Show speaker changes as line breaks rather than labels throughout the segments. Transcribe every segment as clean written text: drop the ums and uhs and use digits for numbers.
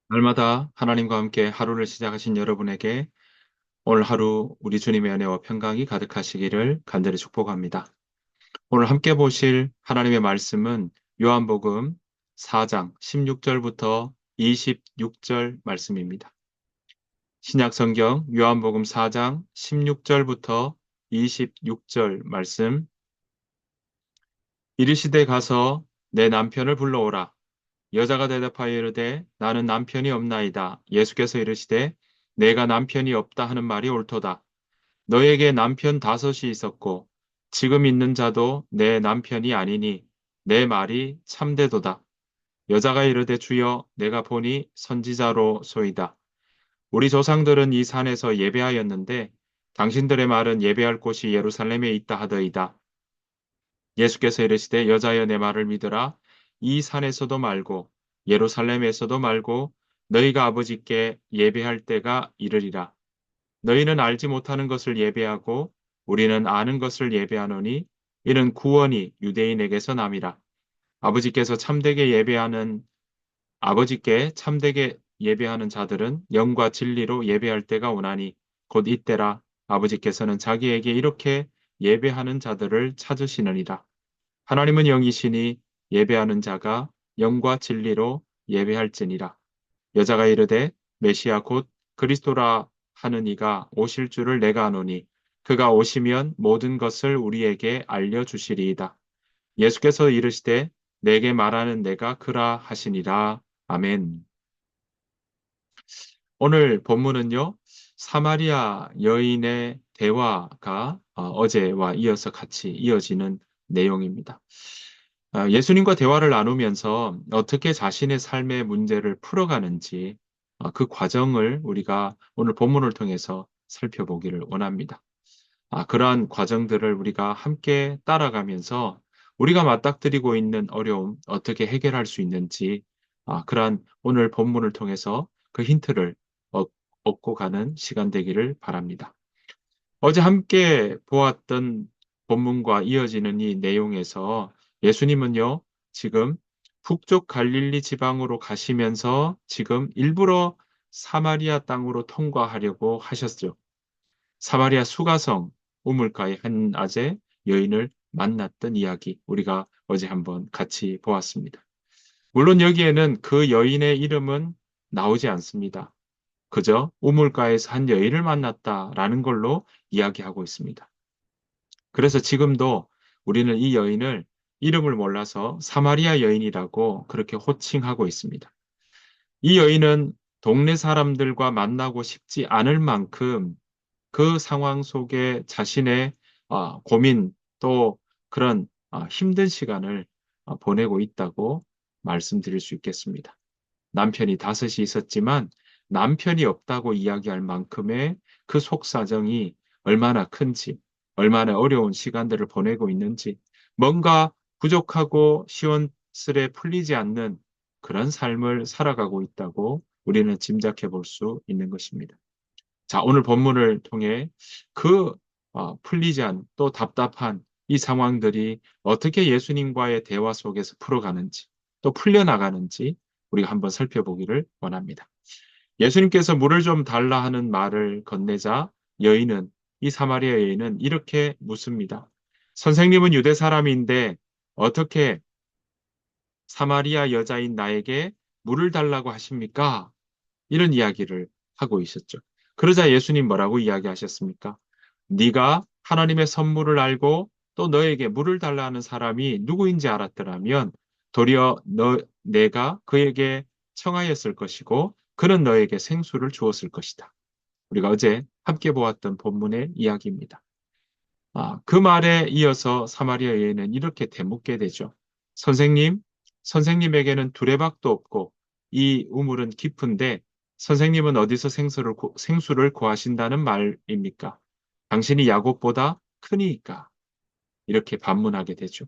날마다 하나님과 함께 하루를 시작하신 여러분에게 오늘 하루 우리 주님의 은혜와 평강이 가득하시기를 간절히 축복합니다. 오늘 함께 보실 하나님의 말씀은 요한복음 4장 16절부터 26절 말씀입니다. 신약성경 요한복음 4장 16절부터 26절 말씀. 이르시되 가서 내 남편을 불러오라. 여자가 대답하여 이르되 나는 남편이 없나이다. 예수께서 이르시되 내가 남편이 없다 하는 말이 옳도다. 너에게 남편 다섯이 있었고 지금 있는 자도 내 남편이 아니니 내 말이 참되도다. 여자가 이르되 주여 내가 보니 선지자로소이다. 우리 조상들은 이 산에서 예배하였는데 당신들의 말은 예배할 곳이 예루살렘에 있다 하더이다. 예수께서 이르시되 여자여 내 말을 믿으라. 이 산에서도 말고 예루살렘에서도 말고 너희가 아버지께 예배할 때가 이르리라. 너희는 알지 못하는 것을 예배하고 우리는 아는 것을 예배하노니 이는 구원이 유대인에게서 남이라. 아버지께서 참되게 예배하는 아버지께 참되게 예배하는 자들은 영과 진리로 예배할 때가 오나니 곧 이때라. 아버지께서는 자기에게 이렇게 예배하는 자들을 찾으시느니라. 하나님은 영이시니 예배하는 자가 영과 진리로 예배할지니라. 여자가 이르되 메시아 곧 그리스도라 하는 이가 오실 줄을 내가 아노니 그가 오시면 모든 것을 우리에게 알려주시리이다. 예수께서 이르시되 내게 말하는 내가 그라 하시니라. 아멘. 오늘 본문은요, 사마리아 여인의 대화가 어제와 이어서 같이 이어지는 내용입니다. 예수님과 대화를 나누면서 어떻게 자신의 삶의 문제를 풀어가는지 그 과정을 우리가 오늘 본문을 통해서 살펴보기를 원합니다. 그러한 과정들을 우리가 함께 따라가면서 우리가 맞닥뜨리고 있는 어려움 어떻게 해결할 수 있는지 그러한 오늘 본문을 통해서 그 힌트를 얻- 얻고 가는 시간 되기를 바랍니다. 어제 함께 보았던 본문과 이어지는 이 내용에서 예수님은요, 지금 북쪽 갈릴리 지방으로 가시면서 지금 일부러 사마리아 땅으로 통과하려고 하셨죠. 사마리아 수가성 우물가의 한 아재 여인을 만났던 이야기 우리가 어제 한번 같이 보았습니다. 물론 여기에는 그 여인의 이름은 나오지 않습니다. 그저 우물가에서 한 여인을 만났다라는 걸로 이야기하고 있습니다. 그래서 지금도 우리는 이 여인을 이름을 몰라서 사마리아 여인이라고 그렇게 호칭하고 있습니다. 이 여인은 동네 사람들과 만나고 싶지 않을 만큼 그 상황 속에 자신의 고민 또 그런 힘든 시간을 보내고 있다고 말씀드릴 수 있겠습니다. 남편이 다섯이 있었지만 남편이 없다고 이야기할 만큼의 그 속사정이 얼마나 큰지, 얼마나 어려운 시간들을 보내고 있는지, 뭔가 부족하고 시원스레 풀리지 않는 그런 삶을 살아가고 있다고 우리는 짐작해 볼 수 있는 것입니다. 자, 오늘 본문을 통해 그 풀리지 않은 또 답답한 이 상황들이 어떻게 예수님과의 대화 속에서 풀어가는지 또 풀려나가는지 우리가 한번 살펴보기를 원합니다. 예수님께서 물을 좀 달라 하는 말을 건네자 여인은 이 사마리아 여인은 이렇게 묻습니다. 선생님은 유대 사람인데 어떻게 사마리아 여자인 나에게 물을 달라고 하십니까? 이런 이야기를 하고 있었죠. 그러자 예수님 뭐라고 이야기하셨습니까? 네가 하나님의 선물을 알고 또 너에게 물을 달라는 사람이 누구인지 알았더라면 도리어 내가 그에게 청하였을 것이고 그는 너에게 생수를 주었을 것이다. 우리가 어제 함께 보았던 본문의 이야기입니다. 그 말에 이어서 사마리아 여인은 이렇게 대묻게 되죠. 선생님, 선생님에게는 두레박도 없고 이 우물은 깊은데 선생님은 어디서 생수를 구하신다는 말입니까? 당신이 야곱보다 크니까 이렇게 반문하게 되죠.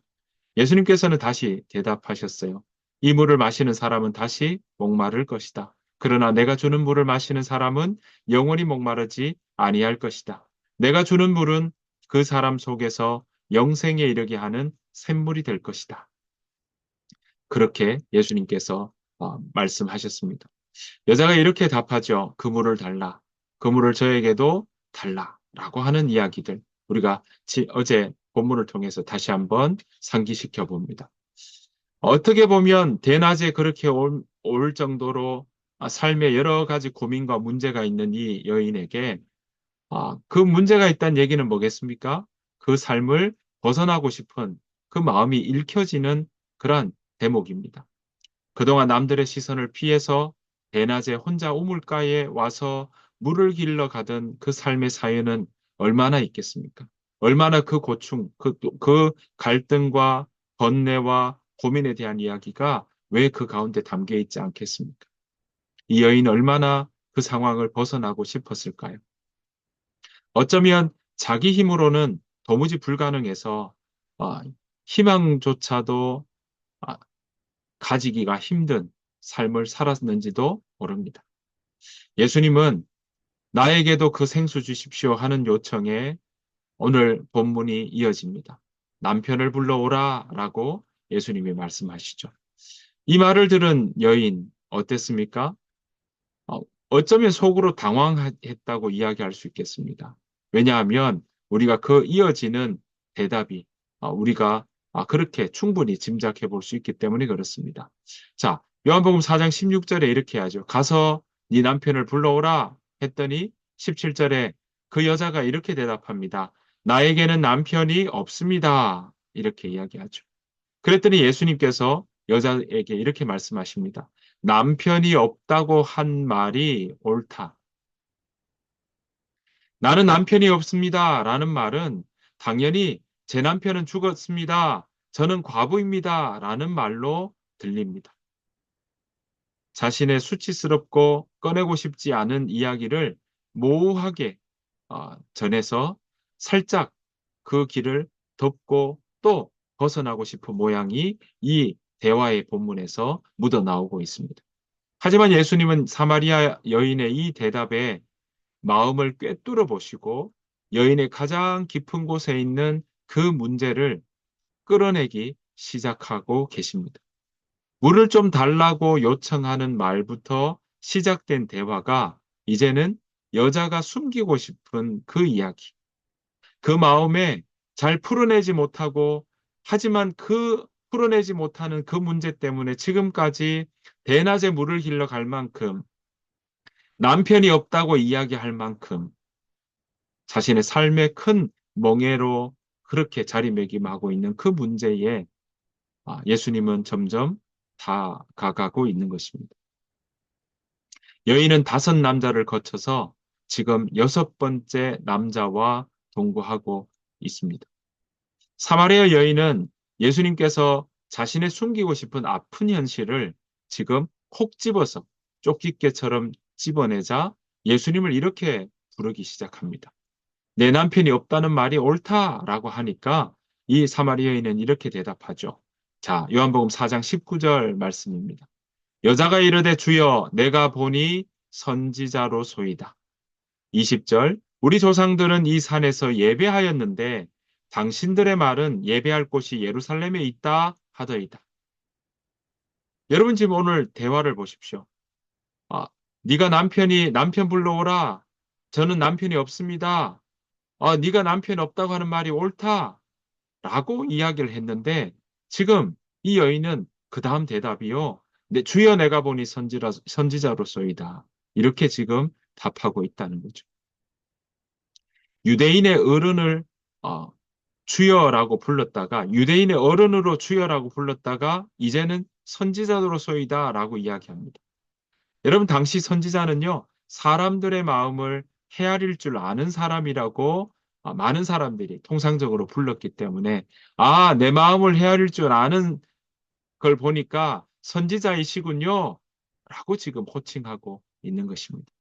예수님께서는 다시 대답하셨어요. 이 물을 마시는 사람은 다시 목마를 것이다. 그러나 내가 주는 물을 마시는 사람은 영원히 목마르지 아니할 것이다. 내가 주는 물은 그 사람 속에서 영생에 이르게 하는 샘물이 될 것이다. 그렇게 예수님께서 말씀하셨습니다. 여자가 이렇게 답하죠. 그물을 달라. 그물을 저에게도 달라. 라고 하는 이야기들. 우리가 어제 본문을 통해서 다시 한번 상기시켜 봅니다. 어떻게 보면 대낮에 그렇게 올 정도로 삶에 여러 가지 고민과 문제가 있는 이 여인에게 그 문제가 있다는 얘기는 뭐겠습니까? 그 삶을 벗어나고 싶은 그 마음이 읽혀지는 그러한 대목입니다. 그동안 남들의 시선을 피해서 대낮에 혼자 우물가에 와서 물을 길러 가던 그 삶의 사연은 얼마나 있겠습니까? 얼마나 그 고충, 그 갈등과 번뇌와 고민에 대한 이야기가 왜 그 가운데 담겨 있지 않겠습니까? 이 여인은 얼마나 그 상황을 벗어나고 싶었을까요? 어쩌면 자기 힘으로는 도무지 불가능해서 아, 희망조차도 아, 가지기가 힘든 삶을 살았는지도 모릅니다. 예수님은 나에게도 그 생수 주십시오 하는 요청에 오늘 본문이 이어집니다. 남편을 불러오라 라고 예수님이 말씀하시죠. 이 말을 들은 여인 어땠습니까? 어, 어쩌면 속으로 당황했다고 이야기할 수 있겠습니다. 왜냐하면 우리가 그 이어지는 대답이 우리가 그렇게 충분히 짐작해 볼 수 있기 때문에 그렇습니다. 자, 요한복음 4장 16절에 이렇게 하죠. 가서 네 남편을 불러오라 했더니 17절에 그 여자가 이렇게 대답합니다. 나에게는 남편이 없습니다. 이렇게 이야기하죠. 그랬더니 예수님께서 여자에게 이렇게 말씀하십니다. 남편이 없다고 한 말이 옳다. 나는 남편이 없습니다. 라는 말은 당연히 제 남편은 죽었습니다. 저는 과부입니다. 라는 말로 들립니다. 자신의 수치스럽고 꺼내고 싶지 않은 이야기를 모호하게 전해서 살짝 그 길을 덮고 또 벗어나고 싶은 모양이 이 대화의 본문에서 묻어나오고 있습니다. 하지만 예수님은 사마리아 여인의 이 대답에 마음을 꿰뚫어 보시고 여인의 가장 깊은 곳에 있는 그 문제를 끌어내기 시작하고 계십니다. 물을 좀 달라고 요청하는 말부터 시작된 대화가 이제는 여자가 숨기고 싶은 그 이야기, 그 마음에 잘 풀어내지 못하고 하지만 그 풀어내지 못하는 그 문제 때문에 지금까지 대낮에 물을 길러 갈 만큼 남편이 없다고 이야기할 만큼 자신의 삶의 큰 멍해로 그렇게 자리매김하고 있는 그 문제에 예수님은 점점 다가가고 있는 것입니다. 여인은 5 남자를 거쳐서 지금 6번째 남자와 동거하고 있습니다. 사마리아 여인은 예수님께서 자신의 숨기고 싶은 아픈 현실을 지금 콕 집어서 쪽집게처럼 집어내자 예수님을 이렇게 부르기 시작합니다. 내 남편이 없다는 말이 옳다라고 하니까 이 사마리아 여인은 이렇게 대답하죠. 자, 요한복음 4장 19절 말씀입니다. 여자가 이르되 주여 내가 보니 선지자로소이다. 20절 우리 조상들은 이 산에서 예배하였는데 당신들의 말은 예배할 곳이 예루살렘에 있다 하더이다. 여러분 지금 오늘 대화를 보십시오. 아, 네가 남편 불러오라. 저는 남편이 없습니다. 네가 남편 없다고 하는 말이 옳다. 라고 이야기를 했는데 지금 이 여인은 그 다음 대답이요. 네, 주여 내가 보니 선지자로소이다. 이렇게 지금 답하고 있다는 거죠. 유대인의 어른을 어, 주여라고 불렀다가 유대인의 어른으로 주여라고 불렀다가 이제는 선지자로소이다라고 이야기합니다. 여러분 당시 선지자는요. 사람들의 마음을 헤아릴 줄 아는 사람이라고 많은 사람들이 통상적으로 불렀기 때문에 내 마음을 헤아릴 줄 아는 걸 보니까 선지자이시군요. 라고 지금 호칭하고 있는 것입니다.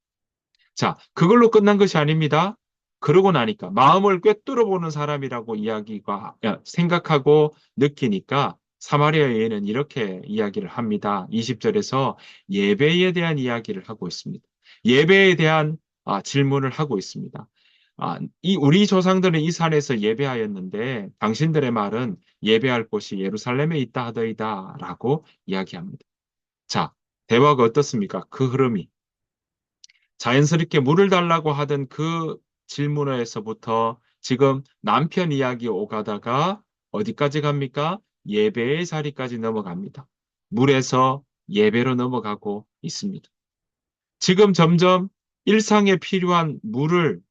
자, 그걸로 끝난 것이 아닙니다. 그러고 나니까 마음을 꿰뚫어 보는 사람이라고 생각하고 느끼니까 사마리아 여인은 이렇게 이야기를 합니다. 20절에서 예배에 대한 이야기를 하고 있습니다. 예배에 대한 질문을 하고 있습니다. 우리 조상들은 이 산에서 예배하였는데 당신들의 말은 예배할 곳이 예루살렘에 있다 하더이다 라고 이야기합니다. 자, 대화가 어떻습니까? 그 흐름이. 자연스럽게 물을 달라고 하던 그 질문에서부터 지금 남편 이야기 오가다가 어디까지 갑니까? 예배의 자리까지 넘어갑니다. 물에서 예배로 넘어가고 있습니다. 지금 점점 일상에 필요한 물을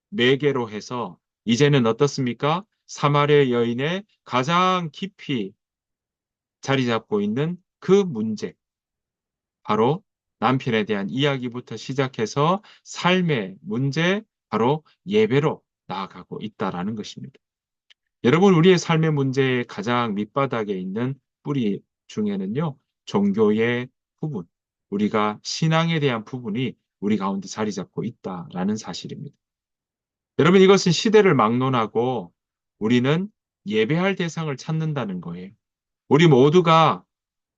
매개로 해서 이제는 어떻습니까? 사마리아 여인의 가장 깊이 자리 잡고 있는 그 문제, 바로 남편에 대한 이야기부터 시작해서 삶의 문제, 바로 예배로 나아가고 있다라는 것입니다. 여러분, 우리의 삶의 문제의 가장 밑바닥에 있는 뿌리 중에는요, 종교의 부분, 우리가 신앙에 대한 부분이 우리 가운데 자리 잡고 있다라는 사실입니다. 여러분, 이것은 시대를 막론하고 우리는 예배할 대상을 찾는다는 거예요. 우리 모두가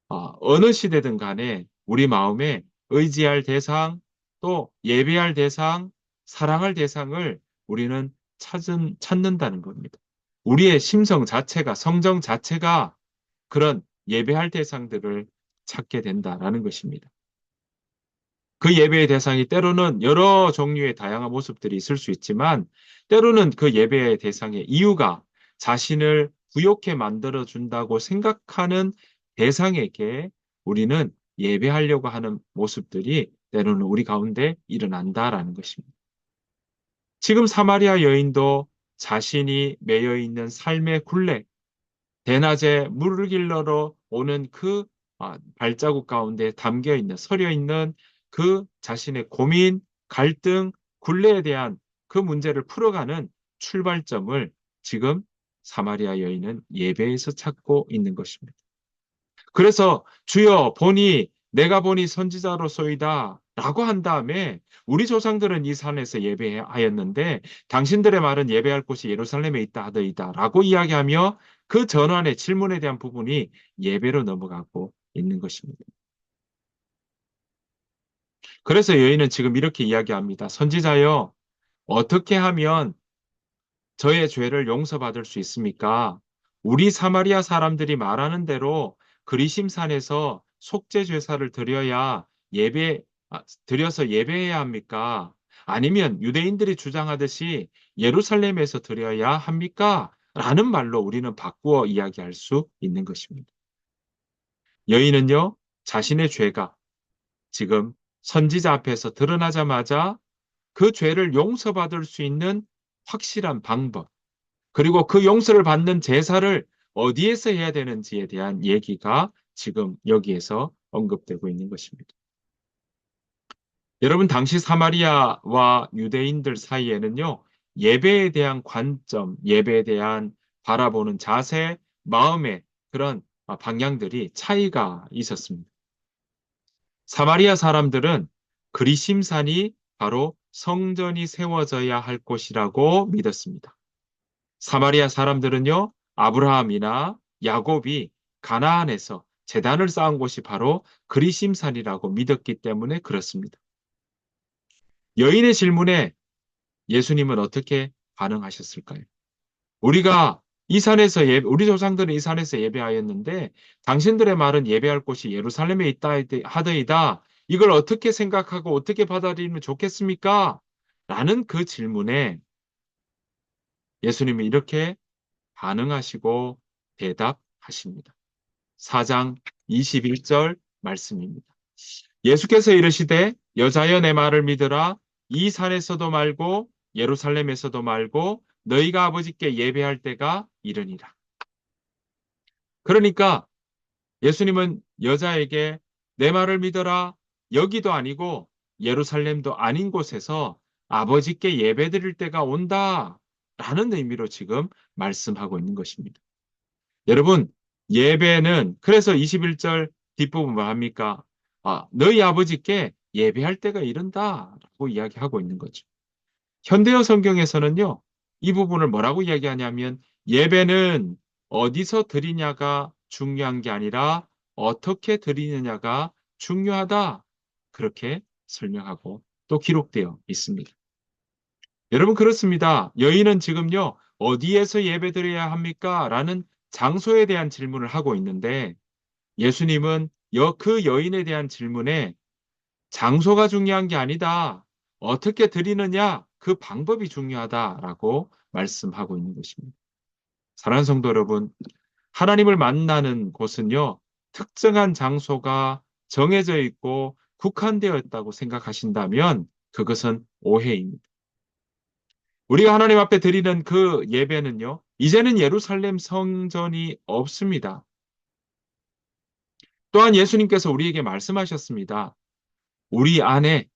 어느 시대든 간에 우리 마음에 의지할 대상, 또 예배할 대상, 사랑할 대상을 우리는 찾는다는 겁니다. 우리의 심성 자체가, 성정 자체가 그런 예배할 대상들을 찾게 된다라는 것입니다. 그 예배의 대상이 때로는 여러 종류의 다양한 모습들이 있을 수 있지만, 때로는 그 예배의 대상의 이유가 자신을 부욕해 만들어 준다고 생각하는 대상에게 우리는 예배하려고 하는 모습들이 때로는 우리 가운데 일어난다라는 것입니다. 지금 사마리아 여인도 자신이 매여 있는 삶의 굴레, 대낮에 물을 길러러 오는 그 발자국 가운데 담겨 있는, 서려 있는 그 자신의 고민, 갈등, 굴레에 대한 그 문제를 풀어가는 출발점을 지금 사마리아 여인은 예배에서 찾고 있는 것입니다. 그래서 주여 보니 내가 보니 선지자로소이다 라고 한 다음에 우리 조상들은 이 산에서 예배하였는데 당신들의 말은 예배할 곳이 예루살렘에 있다 하더이다 라고 이야기하며 그 전환의 질문에 대한 부분이 예배로 넘어가고 있는 것입니다. 그래서 여인은 지금 이렇게 이야기합니다. 선지자여, 어떻게 하면 저의 죄를 용서받을 수 있습니까? 우리 사마리아 사람들이 말하는 대로 그리심산에서 속죄 제사를 드려서 예배해야 합니까? 아니면 유대인들이 주장하듯이 예루살렘에서 드려야 합니까? 라는 말로 우리는 바꾸어 이야기할 수 있는 것입니다. 여인은요, 자신의 죄가 지금 선지자 앞에서 드러나자마자 그 죄를 용서받을 수 있는 확실한 방법, 그리고 그 용서를 받는 제사를 어디에서 해야 되는지에 대한 얘기가 지금 여기에서 언급되고 있는 것입니다. 여러분, 당시 사마리아와 유대인들 사이에는요, 예배에 대한 관점, 예배에 대한 바라보는 자세, 마음의 그런 방향들이 차이가 있었습니다. 사마리아 사람들은 그리심산이 바로 성전이 세워져야 할 곳이라고 믿었습니다. 사마리아 사람들은요, 아브라함이나 야곱이 가나안에서 제단을 쌓은 곳이 바로 그리심산이라고 믿었기 때문에 그렇습니다. 여인의 질문에 예수님은 어떻게 반응하셨을까요? 우리가 우리 조상들은 이 산에서 예배하였는데 당신들의 말은 예배할 곳이 예루살렘에 있다 하더이다. 이걸 어떻게 생각하고 어떻게 받아들이면 좋겠습니까? 라는 그 질문에 예수님이 이렇게 반응하시고 대답하십니다. 4장 21절 말씀입니다. 예수께서 이르시되 여자여 내 말을 믿으라. 이 산에서도 말고 예루살렘에서도 말고 너희가 아버지께 예배할 때가 이르니라. 그러니까 예수님은 여자에게 내 말을 믿어라. 여기도 아니고 예루살렘도 아닌 곳에서 아버지께 예배드릴 때가 온다. 라는 의미로 지금 말씀하고 있는 것입니다. 여러분, 예배는 그래서 21절 뒷부분 뭐 합니까? 너희 아버지께 예배할 때가 이른다라고 이야기하고 있는 거죠. 현대어 성경에서는요, 이 부분을 뭐라고 이야기하냐면 예배는 어디서 드리냐가 중요한 게 아니라 어떻게 드리느냐가 중요하다. 그렇게 설명하고 또 기록되어 있습니다. 여러분, 그렇습니다. 여인은 지금요, 어디에서 예배 드려야 합니까? 라는 장소에 대한 질문을 하고 있는데 예수님은 그 여인에 대한 질문에 장소가 중요한 게 아니다. 어떻게 드리느냐? 그 방법이 중요하다라고 말씀하고 있는 것입니다. 사랑하는 성도 여러분, 하나님을 만나는 곳은요, 특정한 장소가 정해져 있고 국한되어 있다고 생각하신다면 그것은 오해입니다. 우리가 하나님 앞에 드리는 그 예배는요, 이제는 예루살렘 성전이 없습니다. 또한 예수님께서 우리에게 말씀하셨습니다. 우리 안에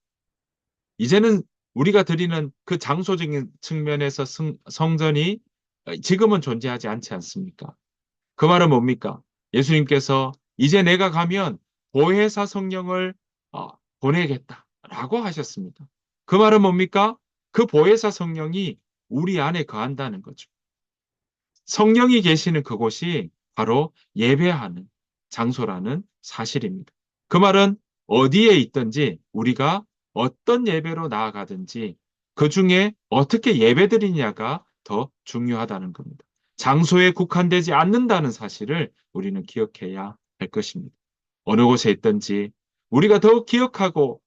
이제는 우리가 드리는 그 장소적인 측면에서 성전이 지금은 존재하지 않지 않습니까? 그 말은 뭡니까? 예수님께서 이제 내가 가면 보혜사 성령을 어, 보내겠다라고 하셨습니다. 그 말은 뭡니까? 그 보혜사 성령이 우리 안에 거한다는 거죠. 성령이 계시는 그곳이 바로 예배하는 장소라는 사실입니다. 그 말은 어디에 있든지 우리가 어떤 예배로 나아가든지 그 중에 어떻게 예배드리냐가 더 중요하다는 겁니다. 장소에 국한되지 않는다는 사실을 우리는 기억해야 할 것입니다. 어느 곳에 있든지 우리가 더욱 기억하고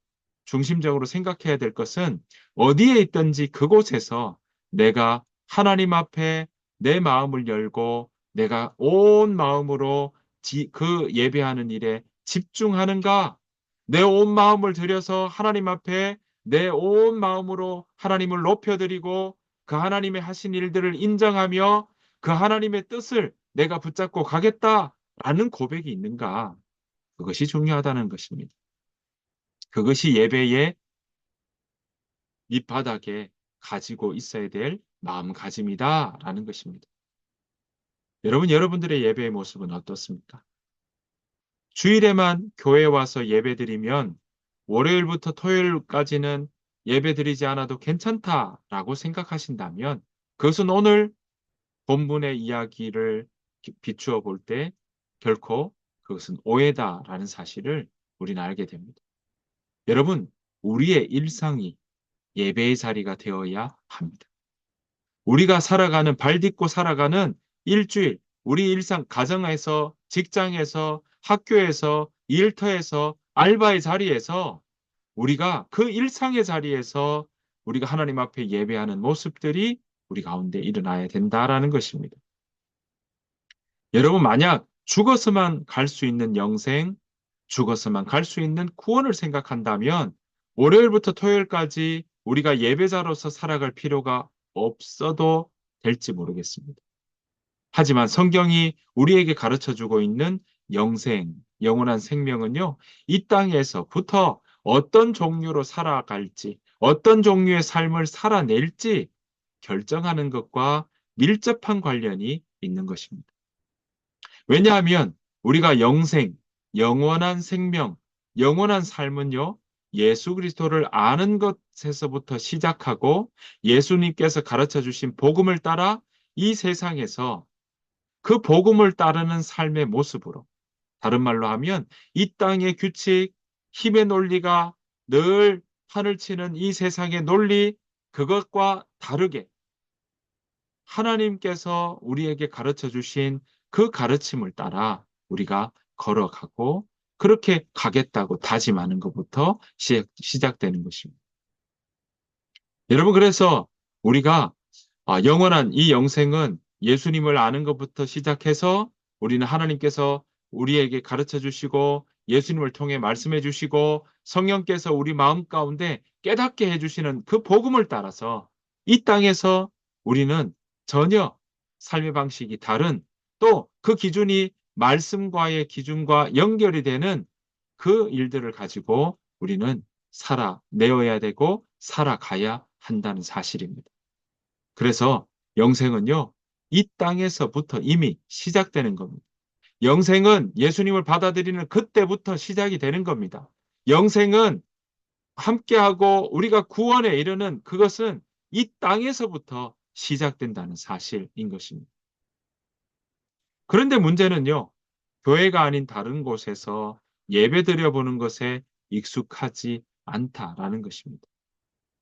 중심적으로 생각해야 될 것은 어디에 있든지 그곳에서 내가 하나님 앞에 내 마음을 열고 내가 온 마음으로 그 예배하는 일에 집중하는가? 내 온 마음을 들여서 하나님 앞에 내 온 마음으로 하나님을 높여드리고 그 하나님의 하신 일들을 인정하며 그 하나님의 뜻을 내가 붙잡고 가겠다라는 고백이 있는가? 그것이 중요하다는 것입니다. 그것이 예배의 밑바닥에 가지고 있어야 될 마음가짐이다라는 것입니다. 여러분, 여러분들의 예배의 모습은 어떻습니까? 주일에만 교회에 와서 예배드리면 월요일부터 토요일까지는 예배드리지 않아도 괜찮다라고 생각하신다면 그것은 오늘 본문의 이야기를 비추어 볼 때 결코 그것은 오해다라는 사실을 우리는 알게 됩니다. 여러분, 우리의 일상이 예배의 자리가 되어야 합니다. 우리가 살아가는, 발 딛고 살아가는 일주일, 우리 일상, 가정에서, 직장에서, 학교에서, 일터에서, 알바의 자리에서 우리가 그 일상의 자리에서 우리가 하나님 앞에 예배하는 모습들이 우리 가운데 일어나야 된다라는 것입니다. 여러분, 만약 죽어서만 갈 수 있는 영생, 죽어서만 갈 수 있는 구원을 생각한다면 월요일부터 토요일까지 우리가 예배자로서 살아갈 필요가 없어도 될지 모르겠습니다. 하지만 성경이 우리에게 가르쳐 주고 있는 영생, 영원한 생명은요, 이 땅에서부터 어떤 종류로 살아갈지, 어떤 종류의 삶을 살아낼지 결정하는 것과 밀접한 관련이 있는 것입니다. 왜냐하면 우리가 영생, 영원한 생명, 영원한 삶은요, 예수 그리스도를 아는 것에서부터 시작하고 예수님께서 가르쳐 주신 복음을 따라 이 세상에서 그 복음을 따르는 삶의 모습으로, 다른 말로 하면 이 땅의 규칙, 힘의 논리가 늘 판을 치는 이 세상의 논리, 그것과 다르게 하나님께서 우리에게 가르쳐 주신 그 가르침을 따라 우리가 걸어가고 그렇게 가겠다고 다짐하는 것부터 시작되는 것입니다. 여러분, 그래서 우리가 영원한 이 영생은 예수님을 아는 것부터 시작해서 우리는 하나님께서 우리에게 가르쳐 주시고 예수님을 통해 말씀해 주시고 성령께서 우리 마음 가운데 깨닫게 해 주시는 그 복음을 따라서 이 땅에서 우리는 전혀 삶의 방식이 다른 또 그 기준이 말씀과의 기준과 연결이 되는 그 일들을 가지고 우리는 살아내어야 되고 살아가야 한다는 사실입니다. 그래서 영생은요, 이 땅에서부터 이미 시작되는 겁니다. 영생은 예수님을 받아들이는 그때부터 시작이 되는 겁니다. 영생은 함께하고 우리가 구원에 이르는 그것은 이 땅에서부터 시작된다는 사실인 것입니다. 그런데 문제는요, 교회가 아닌 다른 곳에서 예배 드려보는 것에 익숙하지 않다라는 것입니다.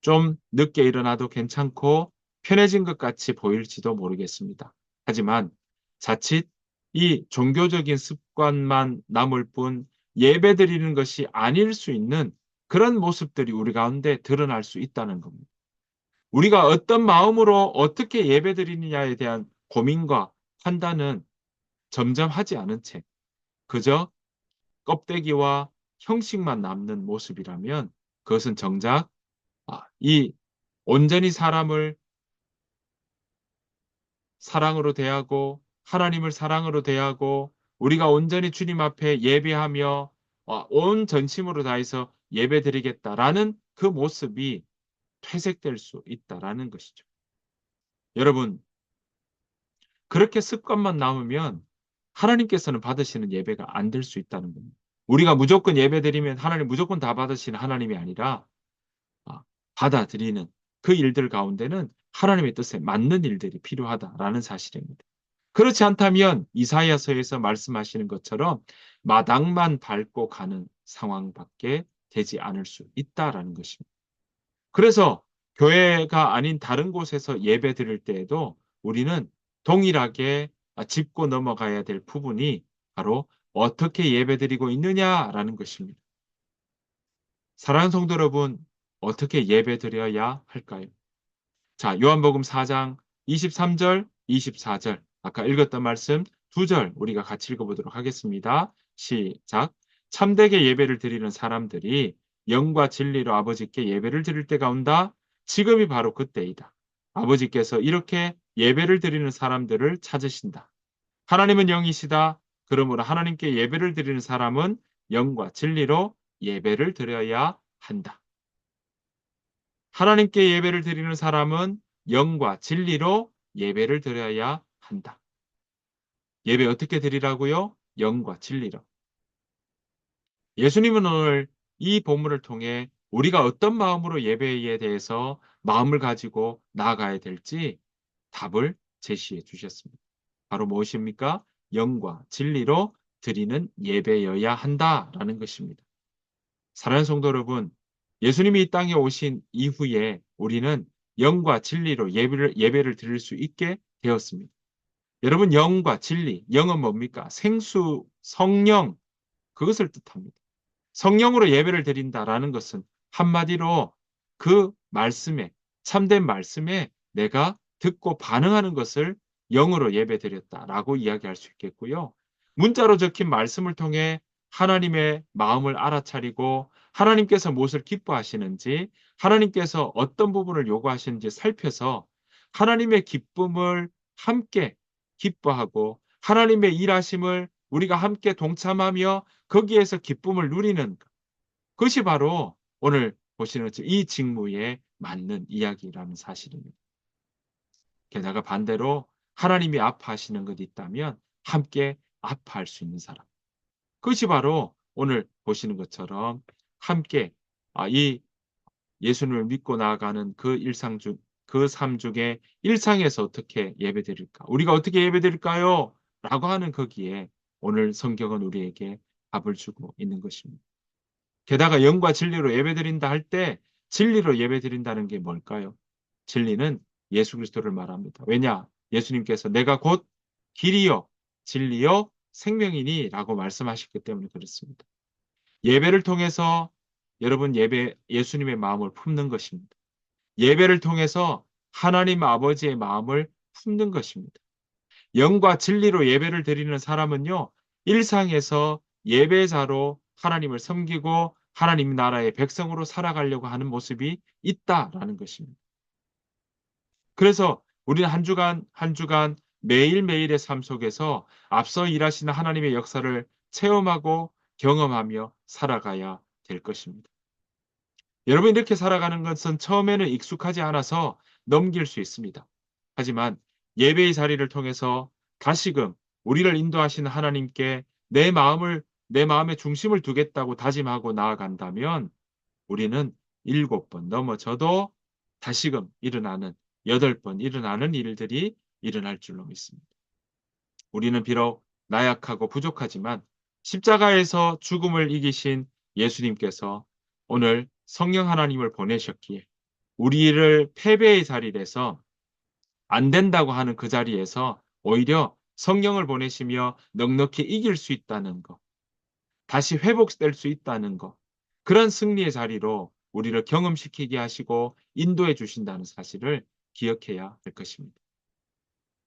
좀 늦게 일어나도 괜찮고 편해진 것 같이 보일지도 모르겠습니다. 하지만 자칫 이 종교적인 습관만 남을 뿐 예배 드리는 것이 아닐 수 있는 그런 모습들이 우리 가운데 드러날 수 있다는 겁니다. 우리가 어떤 마음으로 어떻게 예배 드리느냐에 대한 고민과 판단은 점점 하지 않은 채 그저 껍데기와 형식만 남는 모습이라면 그것은 정작 이 온전히 사람을 사랑으로 대하고 하나님을 사랑으로 대하고 우리가 온전히 주님 앞에 예배하며 온 전심으로 다해서 예배드리겠다라는 그 모습이 퇴색될 수 있다라는 것이죠. 여러분, 그렇게 습관만 남으면 하나님께서는 받으시는 예배가 안 될 수 있다는 겁니다. 우리가 무조건 예배드리면 하나님 무조건 다 받으시는 하나님이 아니라 아, 받아들이는 그 일들 가운데는 하나님의 뜻에 맞는 일들이 필요하다라는 사실입니다. 그렇지 않다면 이사야서에서 말씀하시는 것처럼 마당만 밟고 가는 상황밖에 되지 않을 수 있다라는 것입니다. 그래서 교회가 아닌 다른 곳에서 예배 드릴 때에도 우리는 동일하게 짚고 넘어가야 될 부분이 바로 어떻게 예배 드리고 있느냐라는 것입니다. 사랑하는 성도 여러분, 어떻게 예배 드려야 할까요? 자, 요한복음 4장 23절, 24절. 아까 읽었던 말씀 2절 우리가 같이 읽어보도록 하겠습니다. 시작. 참되게 예배를 드리는 사람들이 영과 진리로 아버지께 예배를 드릴 때가 온다. 지금이 바로 그때이다. 아버지께서 이렇게 예배를 드리는 사람들을 찾으신다. 하나님은 영이시다. 그러므로 하나님께 예배를 드리는 사람은 영과 진리로 예배를 드려야 한다. 하나님께 예배를 드리는 사람은 영과 진리로 예배를 드려야 한다. 예배 어떻게 드리라고요? 영과 진리로. 예수님은 오늘 이 본문을 통해 우리가 어떤 마음으로 예배에 대해서 마음을 가지고 나아가야 될지 답을 제시해 주셨습니다. 바로 무엇입니까? 영과 진리로 드리는 예배여야 한다라는 것입니다. 사랑하는 성도 여러분, 예수님이 이 땅에 오신 이후에 우리는 영과 진리로 예배를 드릴 수 있게 되었습니다. 여러분, 영과 진리, 영은 뭡니까? 생수, 성령, 그것을 뜻합니다. 성령으로 예배를 드린다라는 것은 한마디로 그 말씀에, 참된 말씀에 내가 듣고 반응하는 것을 영으로 예배 드렸다라고 이야기할 수 있겠고요. 문자로 적힌 말씀을 통해 하나님의 마음을 알아차리고 하나님께서 무엇을 기뻐하시는지, 하나님께서 어떤 부분을 요구하시는지 살펴서 하나님의 기쁨을 함께 기뻐하고 하나님의 일하심을 우리가 함께 동참하며 거기에서 기쁨을 누리는 그것이 바로 오늘 보시는 이 직무에 맞는 이야기라는 사실입니다. 게다가 반대로 하나님이 아파하시는 것이 있다면 함께 아파할 수 있는 사람. 그것이 바로 오늘 보시는 것처럼 함께 이 예수님을 믿고 나아가는 그 일상 중, 그 삶 중에 일상에서 어떻게 예배드릴까? 우리가 어떻게 예배드릴까요? 라고 하는 거기에 오늘 성경은 우리에게 답을 주고 있는 것입니다. 게다가 영과 진리로 예배드린다 할 때 진리로 예배드린다는 게 뭘까요? 진리는 예수 그리스도를 말합니다. 왜냐? 예수님께서 내가 곧 길이요, 진리요, 생명이니 라고 말씀하셨기 때문에 그렇습니다. 예배를 통해서 여러분 예수님의 마음을 품는 것입니다. 예배를 통해서 하나님 아버지의 마음을 품는 것입니다. 영과 진리로 예배를 드리는 사람은요, 일상에서 예배자로 하나님을 섬기고 하나님 나라의 백성으로 살아가려고 하는 모습이 있다라는 것입니다. 그래서 우리는 한 주간 매일매일의 삶 속에서 앞서 일하시는 하나님의 역사를 체험하고 경험하며 살아가야 될 것입니다. 여러분 이렇게 살아가는 것은 처음에는 익숙하지 않아서 넘길 수 있습니다. 하지만 예배의 자리를 통해서 다시금 우리를 인도하시는 하나님께 내 마음의 중심을 두겠다고 다짐하고 나아간다면 우리는 7번 넘어져도 다시금 일어나는 8번 일어나는 일들이 일어날 줄로 믿습니다. 우리는 비록 나약하고 부족하지만 십자가에서 죽음을 이기신 예수님께서 오늘 성령 하나님을 보내셨기에 우리를 패배의 자리에서 안 된다고 하는 그 자리에서 오히려 성령을 보내시며 넉넉히 이길 수 있다는 것. 다시 회복될 수 있다는 것. 그런 승리의 자리로 우리를 경험시키게 하시고 인도해 주신다는 사실을 기억해야 할 것입니다.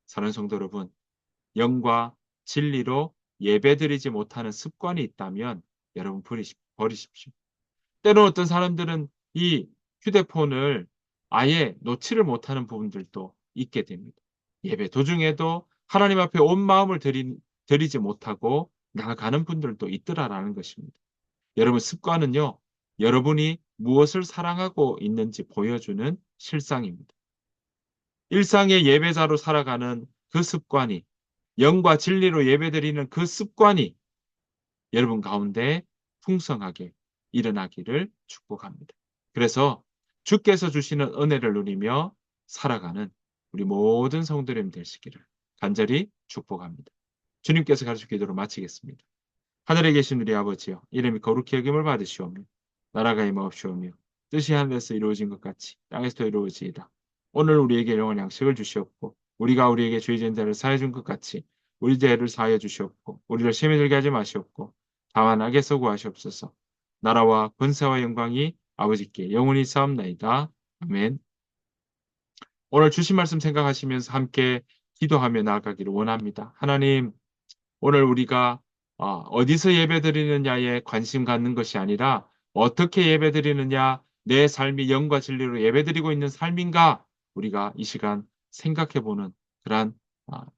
사랑하는 성도 여러분, 영과 진리로 예배드리지 못하는 습관이 있다면 여러분 버리십시오. 때로 어떤 사람들은 이 휴대폰을 아예 놓지를 못하는 부분들도 있게 됩니다. 예배 도중에도 하나님 앞에 온 마음을 드리지 못하고 나아가는 분들도 있더라라는 것입니다. 여러분 습관은요. 여러분이 무엇을 사랑하고 있는지 보여주는 실상입니다. 일상의 예배자로 살아가는 그 습관이 영과 진리로 예배드리는 그 습관이 여러분 가운데 풍성하게 일어나기를 축복합니다. 그래서 주께서 주시는 은혜를 누리며 살아가는 우리 모든 성도님 되시기를 간절히 축복합니다. 주님께서 가르쳐 기도로 마치겠습니다. 하늘에 계신 우리 아버지여 이름이 거룩히 여김을 받으시오며 나라가 임하옵시오며 뜻이 하늘에서 이루어진 것 같이 땅에서도 이루어지이다. 오늘 우리에게 영원한 양식을 주시옵고 우리가 우리에게 죄 지은 자를 사해 준 것 같이 우리 죄를 사하여 주시옵고 우리를 시험에 들게 하지 마시옵고 다만 악에서 구하시옵소서. 나라와 권세와 영광이 아버지께 영원히 싸움나이다. 아멘. 오늘 주신 말씀 생각하시면서 함께 기도하며 나아가기를 원합니다. 하나님 오늘 우리가 어디서 예배드리느냐에 관심 갖는 것이 아니라 어떻게 예배드리느냐, 내 삶이 영과 진리로 예배드리고 있는 삶인가 우리가 이 시간 생각해보는 그러한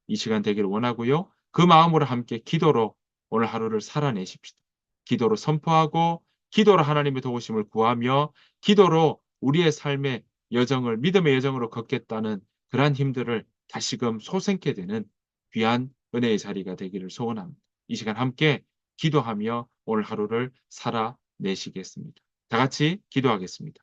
이 시간 되기를 원하고요. 그 마음으로 함께 기도로 오늘 하루를 살아내십시다. 기도로 선포하고 기도로 하나님의 도우심을 구하며 기도로 우리의 삶의 여정을 믿음의 여정으로 걷겠다는 그러한 힘들을 다시금 솟생케 되는 귀한 은혜의 자리가 되기를 소원합니다. 이 시간 함께 기도하며 오늘 하루를 살아내시겠습니다. 다 같이 기도하겠습니다.